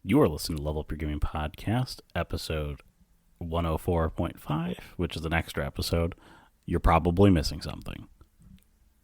You are listening to Level Up Your Gaming Podcast, episode 104.5, which is an extra episode. You're probably missing something.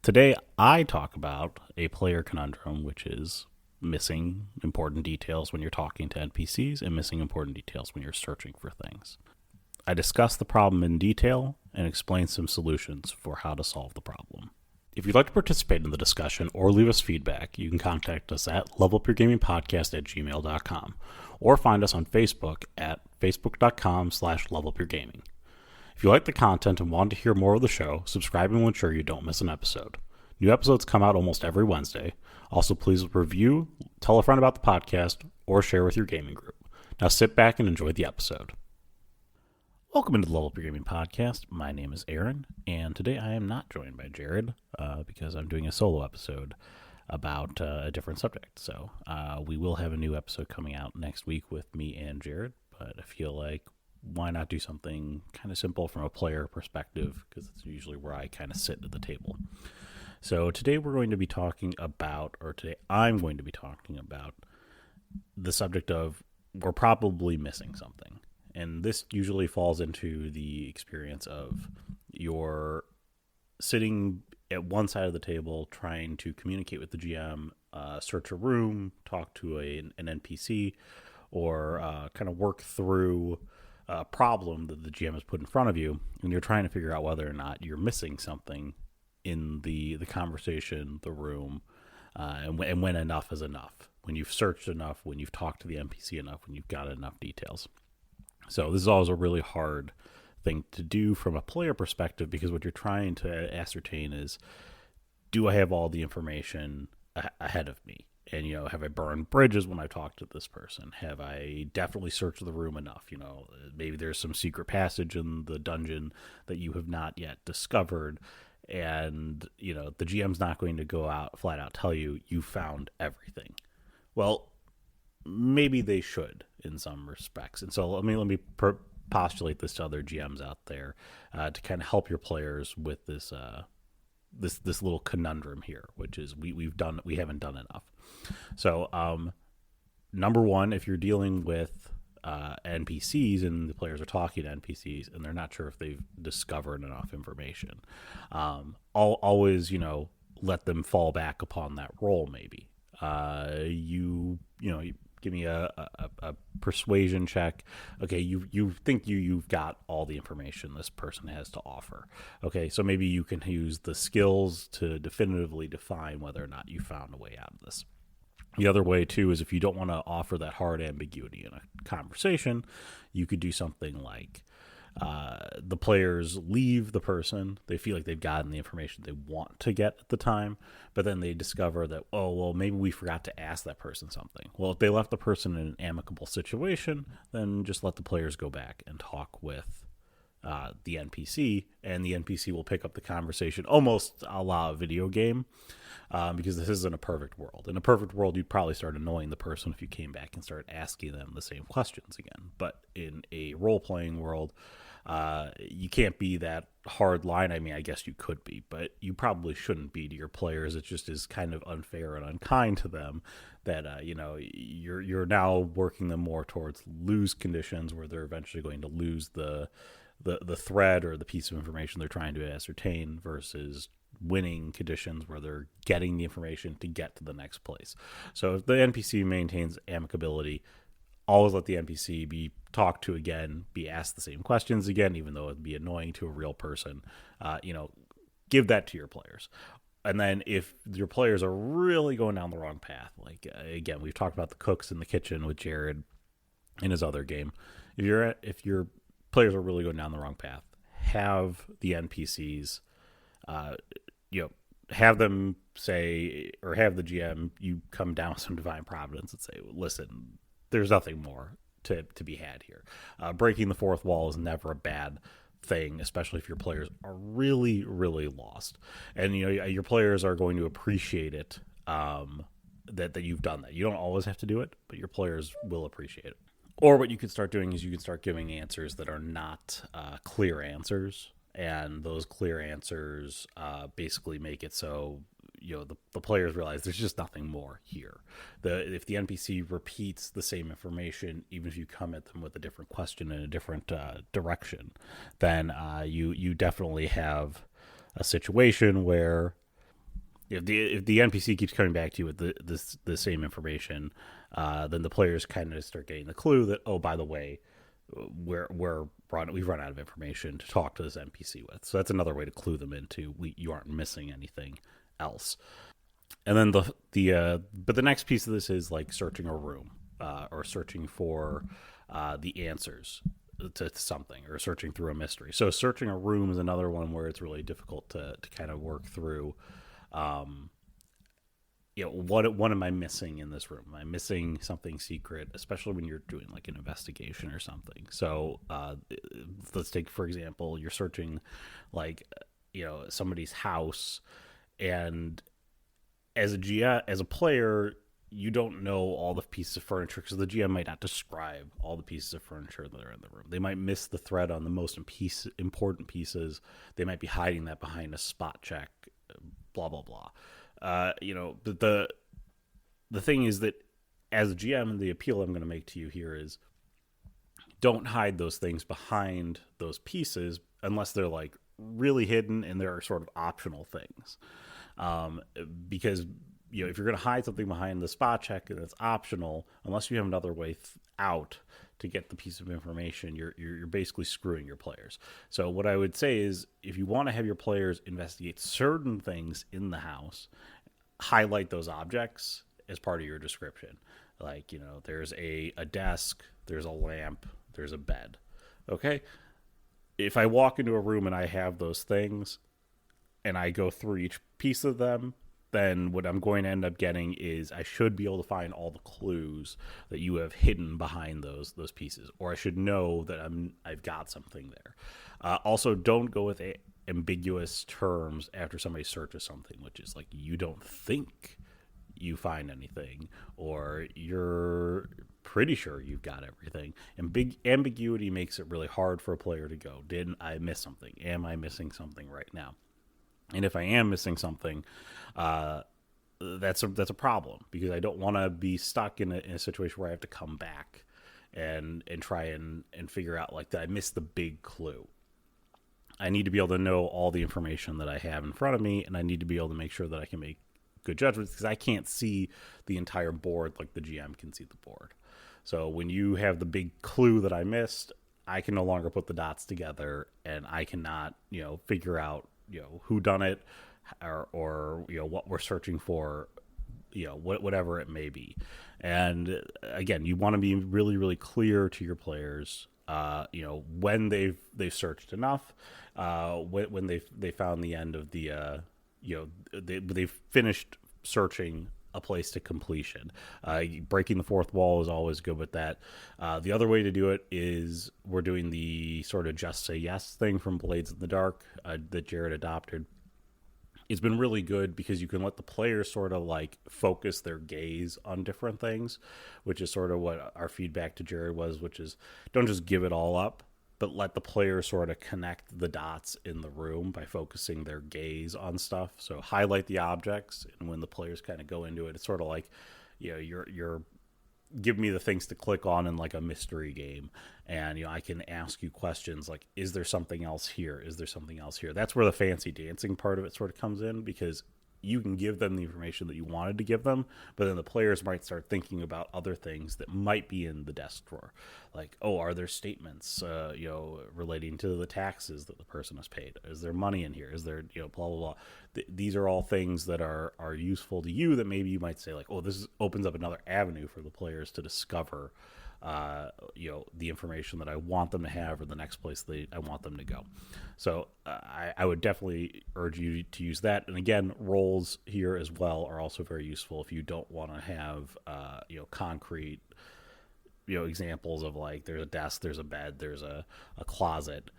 Today, I talk about a player conundrum, which is missing important details when you're talking to NPCs and missing important details when you're searching for things. I discuss the problem in detail and explain some solutions for how to solve the problem. If you'd like to participate in the discussion or leave us feedback, you can contact us at levelupyourgamingpodcast@gmail.com or find us on Facebook at facebook.com/levelupyourgaming. If you like the content and want to hear more of the show, subscribing will ensure you don't miss an episode. New episodes come out almost every Wednesday. Also, please review, tell a friend about the podcast, or share with your gaming group. Now sit back and enjoy the episode. Welcome into the Level Up Your Gaming Podcast. My name is Aaron, and today I am not joined by Jared because I'm doing a solo episode about a different subject. So we will have a new episode coming out next week with me and Jared, but I feel like why not do something kind of simple from a player perspective, because it's usually where I kind of sit at the table. So today I'm going to be talking about the subject of we're probably missing something. And this usually falls into the experience of you're sitting at one side of the table trying to communicate with the GM, search a room, talk to an NPC, or kind of work through a problem that the GM has put in front of you, and you're trying to figure out whether or not you're missing something in the conversation, the room, and when enough is enough, when you've searched enough, when you've talked to the NPC enough, when you've got enough details. So this is always a really hard thing to do from a player perspective, because what you're trying to ascertain is, do I have all the information ahead of me? And, have I burned bridges when I talk to this person? Have I definitely searched the room enough? Maybe there's some secret passage in the dungeon that you have not yet discovered. And, the GM's not going to go out flat out tell you found everything. Well, maybe they should in some respects. And so let me postulate this to other GMs out there to kind of help your players with this this little conundrum here, which is we haven't done enough. So number one, if you're dealing with NPCs and the players are talking to NPCs and they're not sure if they've discovered enough information, always let them fall back upon that role. Maybe you give me a persuasion check. Okay, you think you've got all the information this person has to offer. Okay, so maybe you can use the skills to definitively define whether or not you found a way out of this. The other way, too, is if you don't want to offer that hard ambiguity in a conversation, you could do something like the players leave the person. They feel like they've gotten the information they want to get at the time, but then they discover that, oh, well, maybe we forgot to ask that person something. Well, if they left the person in an amicable situation, then just let the players go back and talk with the NPC, and the NPC will pick up the conversation almost a la a video game, because this isn't a perfect world. In a perfect world, you'd probably start annoying the person if you came back and started asking them the same questions again. But in a role-playing world, you can't be that hard line. I mean, I guess you could be, but you probably shouldn't be to your players. It just is kind of unfair and unkind to them that you're now working them more towards lose conditions where they're eventually going to lose the thread or the piece of information they're trying to ascertain, versus winning conditions where they're getting the information to get to the next place. So if the NPC maintains amicability, always let the NPC be talked to again, be asked the same questions again, even though it'd be annoying to a real person. Give that to your players. And then if your players are really going down the wrong path, like again, we've talked about the cooks in the kitchen with Jared in his other game. If your players are really going down the wrong path, have the NPCs, have them say, or have the GM, you come down with some divine providence and say, listen, there's nothing more to be had here. Breaking the fourth wall is never a bad thing, especially if your players are really, really lost. And your players are going to appreciate it, that you've done that. You don't always have to do it, but your players will appreciate it. Or what you could start doing is you can start giving answers that are not clear answers, and those clear answers basically make it so the players realize there's just nothing more here. If the NPC repeats the same information, even if you come at them with a different question in a different direction, then you definitely have a situation where if the NPC keeps coming back to you with the same information, then the players kind of start getting the clue that, oh, by the way, we've run out of information to talk to this NPC with. So that's another way to clue them into you aren't missing anything else. And then but the next piece of this is like searching a room, or searching for the answers to something, or searching through a mystery. So searching a room is another one where it's really difficult to kind of work through. What am I missing in this room? Am I missing something secret, especially when you're doing like an investigation or something? So let's take, for example, you're searching like somebody's house, and as a player, you don't know all the pieces of furniture because the GM might not describe all the pieces of furniture that are in the room. They might miss the thread on the most important pieces. They might be hiding that behind a spot check, blah blah blah. The thing is that as a GM, the appeal I'm going to make to you here is don't hide those things behind those pieces unless they're like really hidden and they're sort of optional things. Because if you're going to hide something behind the spot check and it's optional, unless you have another way out to get the piece of information, you're basically screwing your players. So what I would say is, if you want to have your players investigate certain things in the house, highlight those objects as part of your description. Like, there's a desk, there's a lamp, there's a bed. Okay? If I walk into a room and I have those things and I go through each piece of them, then what I'm going to end up getting is I should be able to find all the clues that you have hidden behind those pieces, or I should know that I've got something there. Also, don't go with ambiguous terms after somebody searches something, which is like you don't think you find anything, or you're pretty sure you've got everything. And big ambiguity makes it really hard for a player to go, didn't I miss something? Am I missing something right now? And if I am missing something, that's a problem, because I don't want to be stuck in a situation where I have to come back and try and figure out, like, that I missed the big clue. I need to be able to know all the information that I have in front of me, and I need to be able to make sure that I can make good judgments, because I can't see the entire board like the GM can see the board. So when you have the big clue that I missed, I can no longer put the dots together, and I cannot, figure out, who done it, or what we're searching for, whatever it may be. And again, you want to be really, really clear to your players, when they've searched enough, when they found the end of the, they've finished searching a place to completion. Breaking the fourth wall is always good with that. The other way to do it is we're doing the sort of just say yes thing from Blades in the Dark that Jared adopted. It's been really good because you can let the players sort of like focus their gaze on different things, which is sort of what our feedback to Jared was, which is don't just give it all up, but let the players sort of connect the dots in the room by focusing their gaze on stuff. So highlight the objects, and when the players kind of go into it, it's sort of like, you're give me the things to click on in like a mystery game, and I can ask you questions like, is there something else here? Is there something else here? That's where the fancy dancing part of it sort of comes in, because you can give them the information that you wanted to give them, but then the players might start thinking about other things that might be in the desk drawer. Like, oh, are there statements, relating to the taxes that the person has paid? Is there money in here? Is there, blah, blah, blah. These are all things that are useful to you that maybe you might say like, oh, this opens up another avenue for the players to discover, the information that I want them to have, or the next place I want them to go. So I would definitely urge you to use that. And again, roles here as well are also very useful if you don't want to have, concrete, examples of like, there's a desk, there's a bed, there's a closet.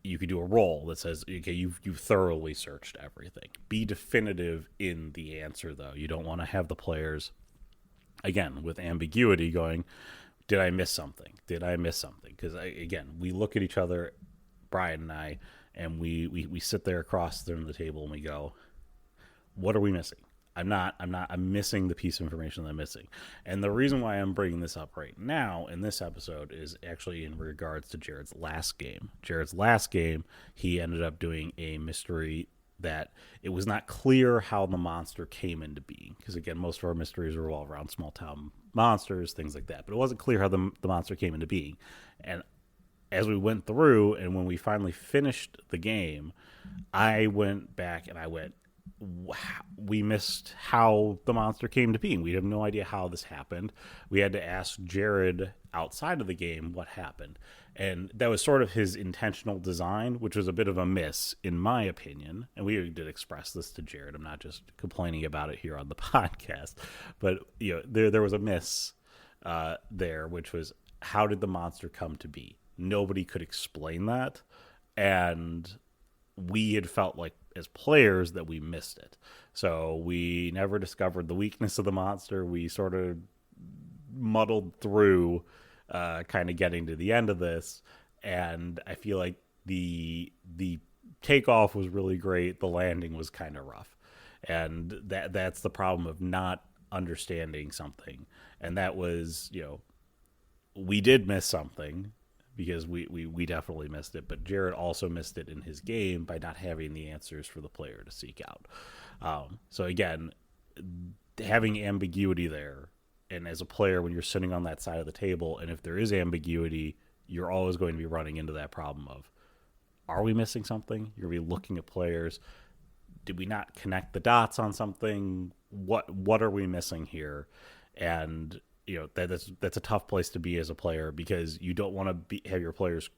You could do a role that says, okay, you've thoroughly searched everything. Be definitive in the answer, though. You don't want to have the players, again, with ambiguity, going, did I miss something? Did I miss something? Because, again, we look at each other, Brian and I, and we sit there across from the table and we go, what are we missing? I'm missing the piece of information that I'm missing. And the reason why I'm bringing this up right now in this episode is actually in regards to Jared's last game. Jared's last game, he ended up doing a mystery that it was not clear how the monster came into being. Because again, most of our mysteries revolve around small town monsters, things like that. But it wasn't clear how the monster came into being. And as we went through and when we finally finished the game, I went back and I went, wow, we missed how the monster came to being. We have no idea how this happened. We had to ask Jared outside of the game what happened. And that was sort of his intentional design, which was a bit of a miss, in my opinion. And we did express this to Jared. I'm not just complaining about it here on the podcast. But there was a miss there, which was, how did the monster come to be? Nobody could explain that. And we had felt like as players that we missed it. So we never discovered the weakness of the monster. We sort of muddled through kind of getting to the end of this. And I feel like the takeoff was really great. The landing was kind of rough. And that's the problem of not understanding something. And that was, we did miss something, because we definitely missed it. But Jared also missed it in his game by not having the answers for the player to seek out. So again, having ambiguity there, and as a player, when you're sitting on that side of the table, and if there is ambiguity, you're always going to be running into that problem of, are we missing something? You're going to be looking at players. Did we not connect the dots on something? What are we missing here? And that's a tough place to be as a player, because you don't want to have your players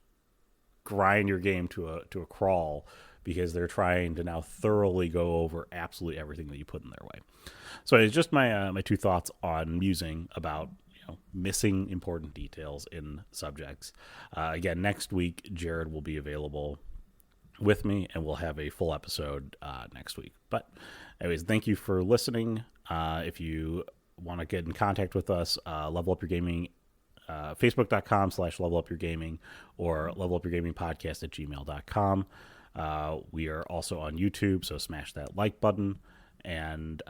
grind your game to a crawl, because they're trying to now thoroughly go over absolutely everything that you put in their way. So it's just my two thoughts on musing about missing important details in subjects. Again, next week Jared will be available with me, and we'll have a full episode next week. But anyways, thank you for listening. If you want to get in contact with us, Level Up Your Gaming, facebook.com/levelupyourgaming, or levelupyourgamingpodcast@gmail.com. We are also on YouTube, so smash that like button, and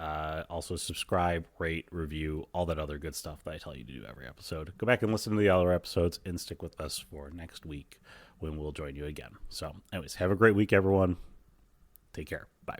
also subscribe, rate, review, all that other good stuff that I tell you to do every episode. Go back and listen to the other episodes and stick with us for next week when we'll join you again. So anyways, have a great week, everyone. Take care. Bye.